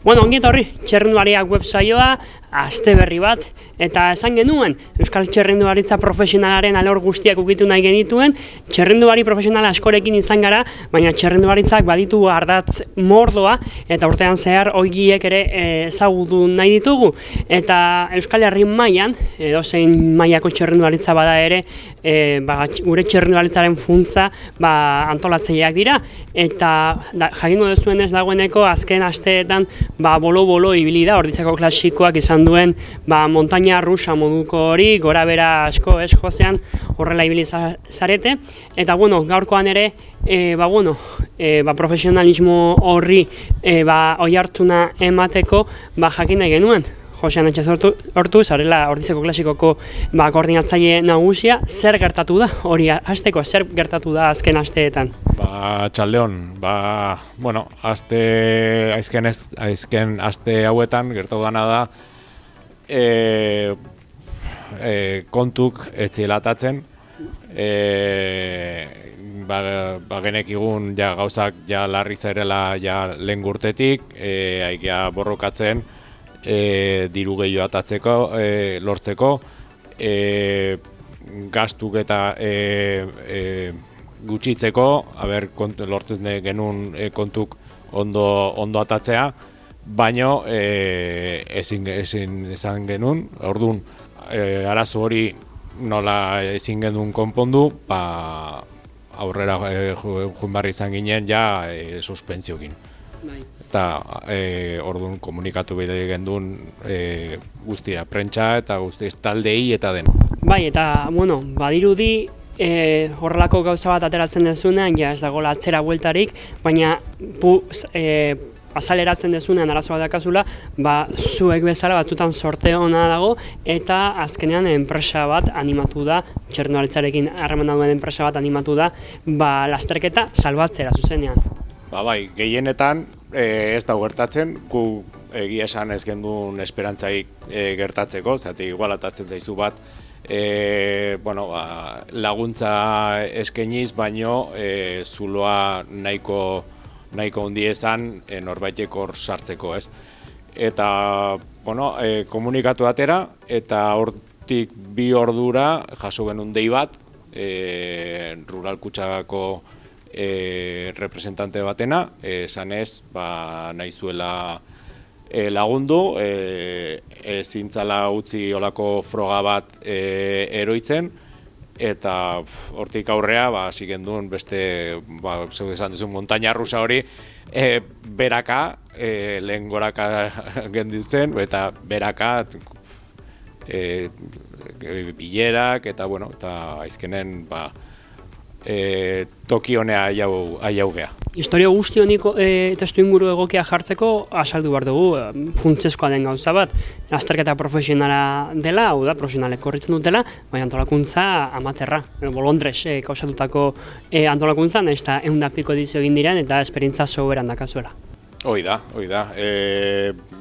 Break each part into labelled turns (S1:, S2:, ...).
S1: Bueno, ongi etorri, Txerrindulariak websaioa, aste berri bat, eta esan genuen, Euskal Txerrindularitza profesionalaren alor guztiak ukitu nahi genituen, txerrindulari profesionala askorekin izan gara, baina txerrindularitzak baditu ardatz mordoa, eta urtean zehar oigiek ere ezagutu nahi ditugu, eta Euskal Herri mailan, edozein mailako txerrindularitza bada ere, gure txerrindularitzaren funtsa antolatzaileak dira, eta jakingo duzuenez dagoeneko azken asteetan bolo-bolo ibili da, Ordiziako klasikoak izan duen montaña rusa moduko hori, gora bera asko jozean horrela ibili zarete, eta gaurkoan ere profesionalismo horri oihartzuna emateko jakin nahi genuen. Josean Etxezortu, zarela Ordiziako klasikoko koordinatzaile nagusia, zer gertatu da? Hori hasteko, zer gertatu da azken asteetan?
S2: Txaldeon, azken aste hauetan gertatu dana da kontuk ez zilatatzen, genekigun gauzak larri zerela lehen urtetik, aikia borrokatzen, diru gehiago atatzeko, lortzeko, gastuk eta gutxitzeko, lortzen genuen kontuk ondo atatzea, baino ezin esan genuen, orduan arazo hori nola ezin genuen konpondu, aurrera joan barri izan ginen suspentziokin. Eta orduan komunikatu bide gendun guztira, prentsa eta guzti taldei eta den.
S1: Bai, eta, badirudi horrelako gauza bat ateratzen dezunean, ez dagoela atzera bueltarik, baina azaleratzen dezunean arazo bat dakazula, zuek bezala batzutan sorte ona dago, eta azkenean enpresa bat animatu da, txerrindularitzarekin harremana duen enpresa bat animatu da, lasterketa salbatzera zuzenean.
S2: Bai, gehienetan ez da gertatzen, gu egia esan ez gendun esperantzaik gertatzeko, zati igual atatzen zaizu bat, laguntza eskainiz, baino zuloa nahiko handi esan norbaitek hor sartzeko, ez? Eta, komunikatu atera, eta hortik 2 ordura jaso genuen dei bat, Rural Kutxako representante batena, esanez, nahi zuela lagundu, ezintzala utzi olako froga bat eroitzen, eta hortik aurrea, hasi genduen beste, zeu esan duzun, montaña rusa hori, beraka, lehen goraka genditzen, eta beraka, bilerak, eta aizkenen, toki honea aiau geha.
S1: Historia guzti honiko testu inguru egokia jartzeko asaldu behar dugu funtsezkoa den gauza bat. Lasterketa profesionala dela, hau da, profesionalek korritzen dutela, baina antolakuntza amaterra, bolondres kausatutako antolakuntzan, ez da 100 piko edizio egin diren eta esperientza soberan dakazuela.
S2: Hoi da.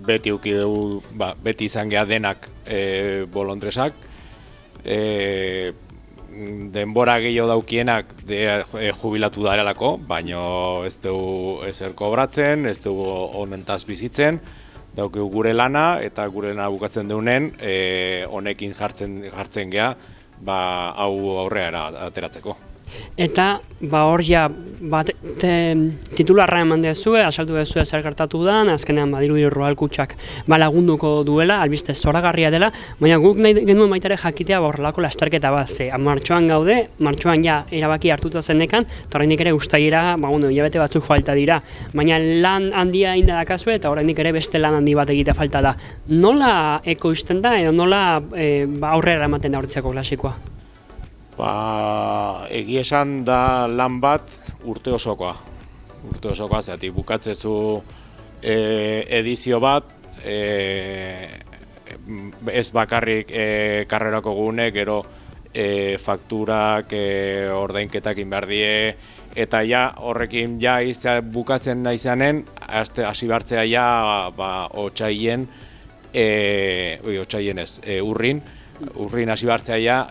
S2: Beti uki dugu, beti izan geha denak bolondresak, denbora gehiago daukienak jubilatu darelako, baino ez dugu ezer kobratzen, ez dugu honentaz bizitzen, daukegu gure lana, eta gure lana bukatzen deunen, honekin jartzen geha, hau aurrera ateratzeko.
S1: Eta hor titularra eman dezue, asaldu dezue zer gertatu da, azkenean dirudi Rural Kutxak lagunduko duela, albiste zoragarria dela, baina guk nahi genuen baita ere jakitea horrelako lasterketa bat, martxoan gaude, martxoan erabaki hartuta zenekan, eta oraindik ere uztailera, hilabete batzuk falta dira, baina lan handia inda dakazue, eta oraindik ere beste lan handi bat egitea falta da. Nola ekoizten da, edo nola aurrera ematen da Ordiziako klasikoa?
S2: Egia esan da lan bat urte osokoa, zati bukatzezu edizio bat, ez bakarrik karrerako gune, gero fakturak, ordainketak behar die, eta horrekin bukatzen nahi zanen, hasi behartzea otsailen urrin hasi behartzea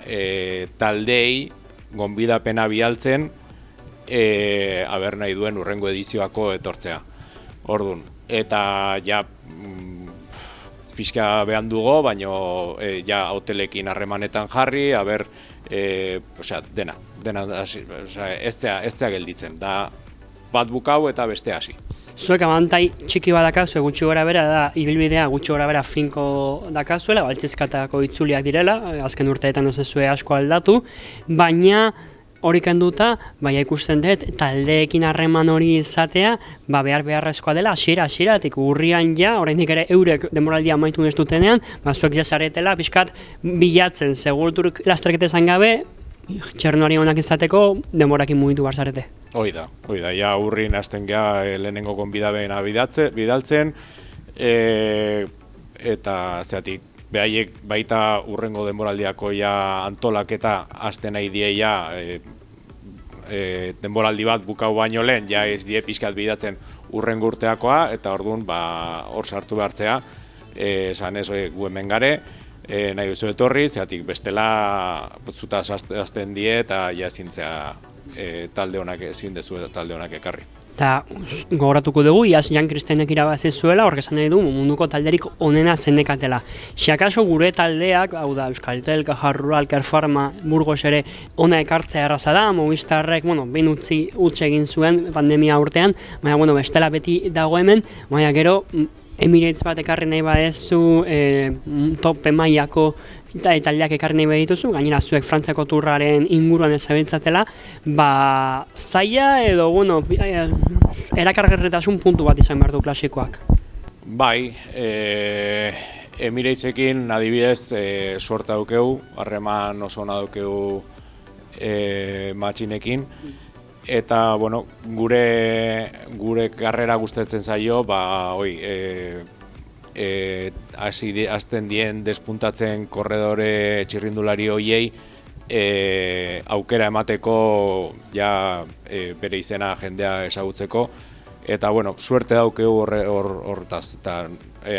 S2: taldei gonbidapena bialtzen nahi duen urrengo edizioako etortzea. Orduan, eta ja pixka behan dugu, baino ja hotelekin harremanetan jarri, aber, dena, ez zea gelditzen, da bat bukau eta beste hasi.
S1: Zuek abantai txiki bat dakazue gutxi gora bera da, ibilbidea gutxi gora bera finko dakazuela, baltzizkatako itzuliak direla, azken urteetan ez zezue asko aldatu, baina hori kenduta, baina ikusten dut, taldeekin harreman hori izatea, beharrezkoa dela, hasieratik urrian ja, oraindik ere eurek denboraldia amaitu ez dutenean, zuek jazaretela, pixkat bilatzen, segurturik lasterketa izan gabe, txernoari onak izateko, denborakin mugitu behar zarete.
S2: Hoi da, ja urrin hasten geha lehenengo konbidabeena bidaltzen, eta zeatik, behaiek baita urrengo denboraldiako ja antolaketa hasten nahi die ja denboraldi bat bukau baino lehen, ja ez die pixkat bidatzen urrengo urteakoa, eta orduan hor sartu behartzea, esan ez gu hemen gare, nahi duzu etorri, zeatik bestela zutaz hasten die eta ja zintzea talde honak ezin dezu talde honak ekarri.
S1: Eta gogoratuko dugu, iaz Jan Kristenek irabazi zuela, horrek esan nahi du munduko talderik onena zenekatela. Si akaso gure taldeak, hau da Euskaltel, Caja Rural, Kerfarma, Burgos ere ona ekartzea erraza da, Movistarrek, behin utzi egin zuen pandemia urtean, baina bestela beti dago hemen, baina gero Emirates bat ekarri nahi badezu, top mailako taldeak ekarri nahi badituzu, gainera zuek Frantziako turraren inguruan ezabiltzatela, zaila edo, erakargarritasun puntu bat izan behar du klasikoak.
S2: Bai, Emiratesekin adibidez suerta daukegu, harreman oso ona daukegu matxinekin, eta gure karrera gustatzen zaio, hasten dien despuntatzen korredore txirrindulari hoiei aukera emateko ja bere izena jendea ezagutzeko, eta suerte daukegu horretaz, eta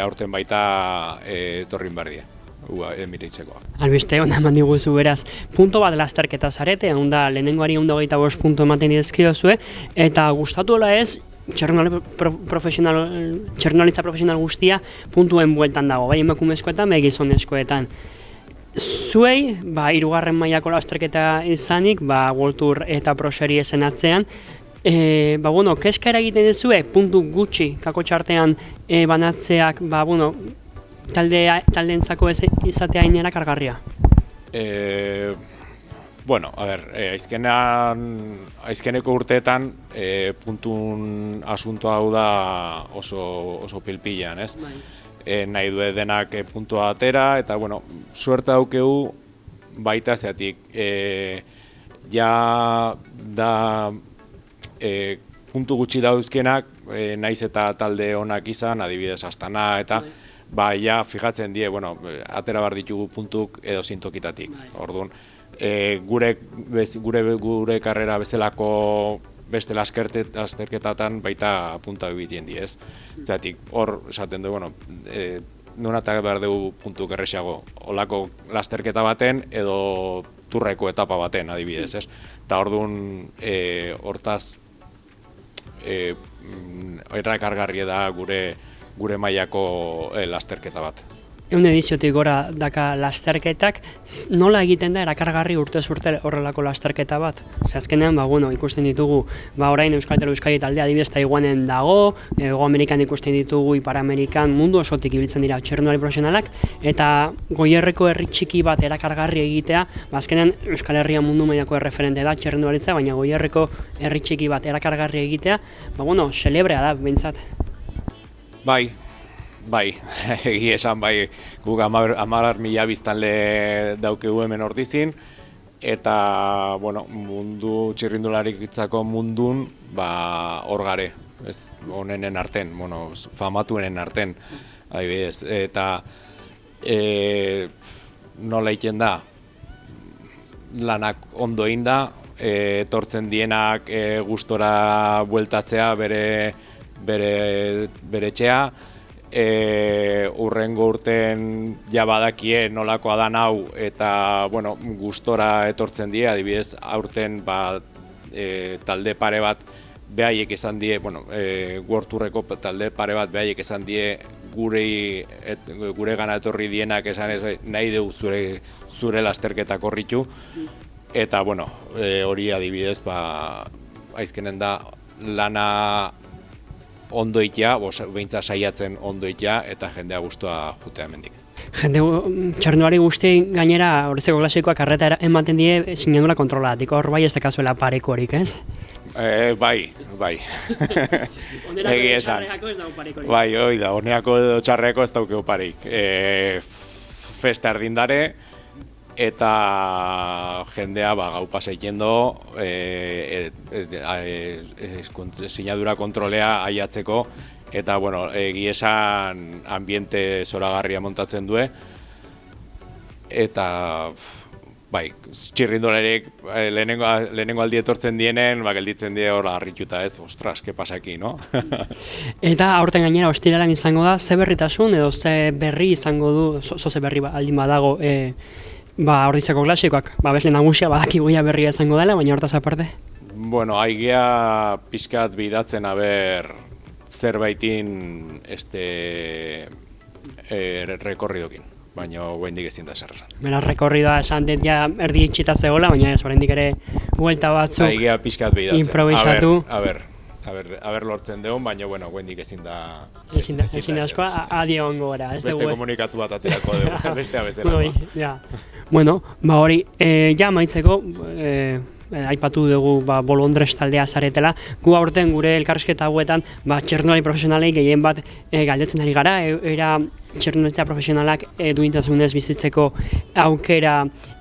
S2: aurten baita etorrin behar die. Emiratzekoa.
S1: Albiste hona eman diguzu beraz, punto bat lasterketa zarete, lehenengoari 125 puntu ematen dizkiozue, eta gustatuela ez, txernolitza profesional guztia puntuen bueltan dago, bai emakumezkoetan, bai gizonezkoetan. Zuei, hirugarren mailako lasterketa izanik, World Tour eta Pro Seriesen atzean, keska eragiten duzue, puntu gutxi kako txartean banatzeak, taldeentzako izatea inera kargarria?
S2: Aizkeneko urteetan puntun asunto hau da oso pilpilean, ez? Nahi du denak puntua atera, eta suerte daukegu baita zeatik. Ja da puntu gutxi dauzkenak, naiz eta talde onak izan, adibidez Astana, eta ja fijatzen die, atera behar ditugu puntuk edo zintokitatik. Orduan, gure karrera bezalako beste lasterketatan baita punta egiten die, ez? Zatik, hor esaten du, nonatak behar dugu puntuk erresago, olako lasterketa baten edo turreko etapa baten, adibidez, ez? Eta orduan, hortaz, errakargarria da gure mailako lasterketa bat.
S1: Ehun ediziotik gora daka lasterketak, nola egiten da erakargarri urtez urte horrelako lasterketa bat? Azkenean, ikusten ditugu, orain Euskaltel Euskadi taldea adibidez Taiwanen dago, Hego Amerikan ikusten ditugu, Ipar Amerikan, mundu osotik ibiltzen dira txirrindulari profesionalak, eta Goierriko herri txiki bat erakargarri egitea, azkenean Euskal Herria mundu mailako erreferente da txirrindularitza, baina Goierriko herri txiki bat erakargarri egitea, celebrea da, behintzat.
S2: Bai, egia esan guk 10.000 biztanle daukegu hemen Ortizin, eta mundu txirrindularitzako mundun hor gare, onenen arten, famatuenen arten, adibidez, eta nola egiten da, lanak ondo egin da, etortzen dienak gustora bueltatzea bere etxea, urrengo urten ja badakie nolakoa dan hau eta gustora etortzen die, adibidez aurten talde pare bat behaiek esan die, bueno, World Tourreko talde pare bat behaiek esan die gure gana etorri dienak esan ez, nahi dugu zure lasterketa korritu, eta, bueno, hori adibidez, aizkenen da lana ondo itea, behintzat saiatzen ondo itea, eta jendea guztua jutea hemendik.
S1: Jende txarrenduari guzti gainera Ordiziako Klasikoak arreta ematen die sinadura kontrolatik, hor bai ez dekazuela pareko horik, ez?
S2: Bai. Egi esan. Bai, hoi da, honeako edo txarreko ez daukeu pareik. Festa erdindare, eta jendea gau paseikendo sinadura kontrolea aiatzeko, eta, bueno, esan ambiente zoragarria montatzen due, eta, bai, txirrindolarek lehenengo aldi etortzen dienen, gelditzen die hor harrituta ez, ostras, ke pasaki, no?
S1: Eta aurten gainera ostiralan izango da, ze berritasun edo ze berri izango du, ze berri aldin badago, Ordiziako Klasikoak, besle nagusia badakiguia berria izango dela, baina hortaz aparte?
S2: Bueno, aigea pixkat bidatzen zerbaitin rekorridokin, baina guendik ezin da zer esan.
S1: Beraz, rekorridoa esan dut ja erdi itxita zegoela, baina ez oraindik ere buelta batzuk
S2: aigea pixkat bidatzen.
S1: Improvisatu.
S2: Aber lortzen deun, baina, bueno, guendik ezin da...
S1: Ezin da askoa, adi egongo gara.
S2: Beste komunikatu bat aterako dugu, bestea bezala.
S1: Bueno, hori, ja maitzeko, aipatu dugu Bolondres taldea zaretela, gu aurten gure elkarrizketa hauetan txirrindulari profesionalei gehien bat galdetzen ari gara, era txirrindularitza profesionalak duintasunez bizitzeko aukera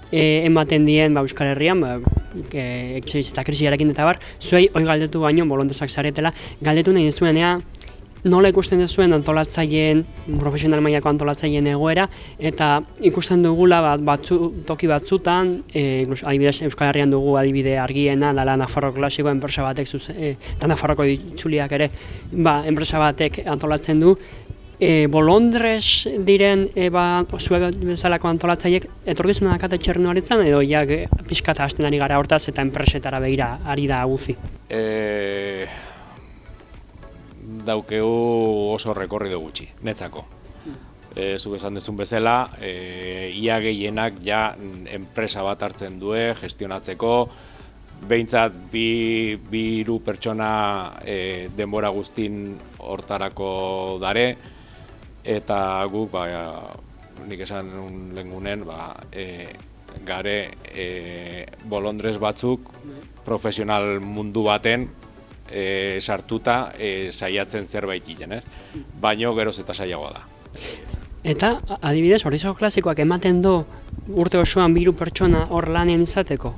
S1: ematen dien Euskal Herrian, etxebizitza krisiarekin eta bar, zuei hori galdetu baino Bolondresak zaretela, galdetu nahi duzuenea nola ikusten duzuen antolatzaileen, profesional mailako antolatzaileen egoera, eta ikusten dugula toki batzutan, adibidez Euskal Herrian dugu adibide argiena, dela Nafarroko Klasiko enpresa batek, eta Nafarroko itzuliak ere, enpresa batek antolatzen du, Bolondres diren zuek bezalako antolatzaileek etorkizuna dakate txirrindularitzan edo pixkata hasten ari gara hortaz eta enpresetara begira ari da guzi?
S2: Daukeu oso rekorrido gutxi, netzako. Zuk esan dezun bezala, ia gehienak ja enpresa bat hartzen due, gestionatzeko, behintzat hiru pertsona denbora guztin hortarako dare, eta guk, nik esan lehengunen, gare Bolondres batzuk profesional mundu baten sartuta saiatzen zerbait egiten, ez? Baino geroz eta saiagoa da.
S1: Eta, adibidez, Ordiziako Klasikoak ematen du urte osoan 3 pertsona hor lanean izateko?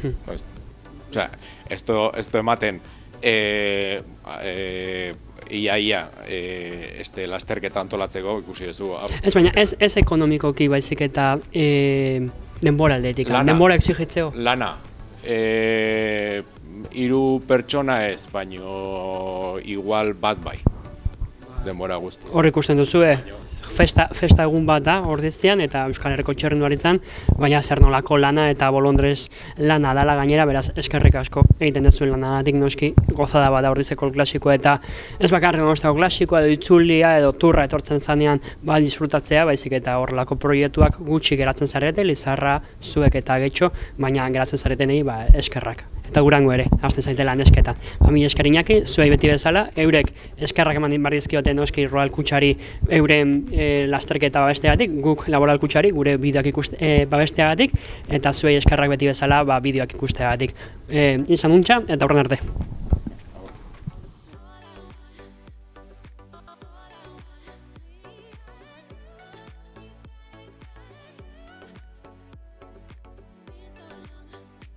S2: Osea, esto ematen ia lasterketa antolatzeko ikusi duzu.
S1: Ez baina, ez ekonomikoki baizik eta denbora aldetik, denbora exigitzeo?
S2: Lana. 3 pertsona ez, baino igual bat bai, denbora guzti.
S1: Hor ikusten duzue, festa egun bat da Ordizian eta Euskal Herriko txirrindularitzan, baina zer nolako lana eta Bolondres lana dala gainera, beraz eskerrik asko egiten duzuen lanagatik noski gozada bada Ordiziako Klasikoa eta ez bakarrik Ordiziako Klasikoa edo itzulia edo turra etortzen zanean disfrutatzea, baizik eta horrelako proiektuak gutxi geratzen zarete, Lizarra, zuek eta getxo, baina geratzen zaretenei eskerrak. Eta gurango ere, hasten zaitela nesketan. Mila esker Iñaki, zuei beti bezala, eurek eskerrak eman bardizkioten noski Royal Kutxari euren lasterketa babesteagatik, guk Laboral Kutxari gure bideoak babesteagatik, eta zuei eskerrak beti bezala bideoak ikusteagatik. Izan untxa, eta horren arte.